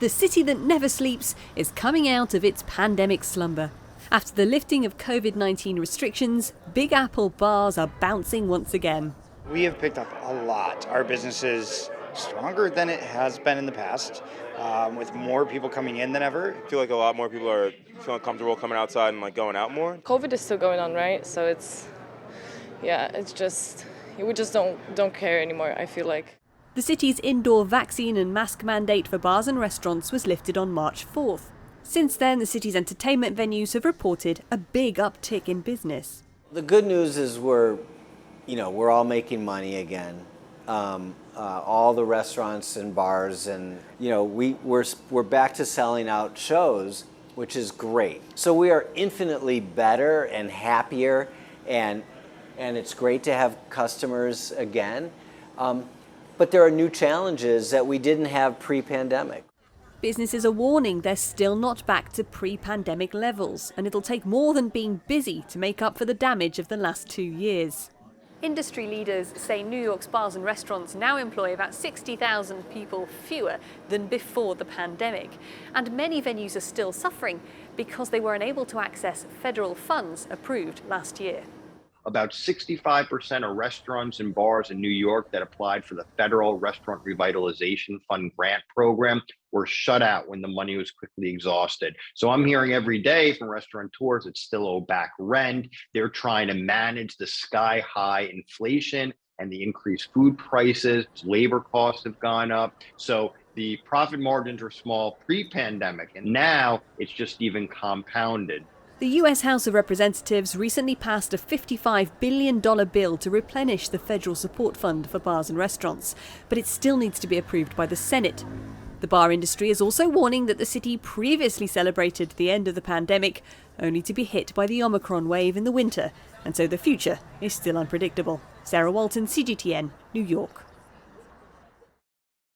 The city that never sleeps is coming out of its pandemic slumber. After the lifting of COVID-19 restrictions, Big Apple bars are bouncing once again. We have picked up a lot. Our business is stronger than it has been in the past, with more people coming in than ever. I feel like a lot more people are feeling comfortable coming outside and going out more. COVID is still going on, right? So we just don't care anymore, I feel like. The city's indoor vaccine and mask mandate for bars and restaurants was lifted on March 4th. Since then, the city's entertainment venues have reported a big uptick in business. The good news is we're all making money again. All the restaurants and bars, and we're back to selling out shows, which is great. So we are infinitely better and happier, and it's great to have customers again. But there are new challenges that we didn't have pre-pandemic. Businesses are warning they're still not back to pre-pandemic levels, and it'll take more than being busy to make up for the damage of the last 2 years. Industry leaders say New York's bars and restaurants now employ about 60,000 people fewer than before the pandemic. And many venues are still suffering because they were unable to access federal funds approved last year. About 65% of restaurants and bars in New York that applied for the federal Restaurant Revitalization Fund grant program were shut out when the money was quickly exhausted. So I'm hearing every day from restaurateurs that still owe back rent. They're trying to manage the sky-high inflation and the increased food prices. Labor costs have gone up. So the profit margins were small pre-pandemic, and now it's just even compounded. The US House of Representatives recently passed a $55 billion bill to replenish the federal support fund for bars and restaurants, but it still needs to be approved by the Senate. The bar industry is also warning that the city previously celebrated the end of the pandemic, only to be hit by the Omicron wave in the winter, and so the future is still unpredictable. Sarah Walton, CGTN, New York.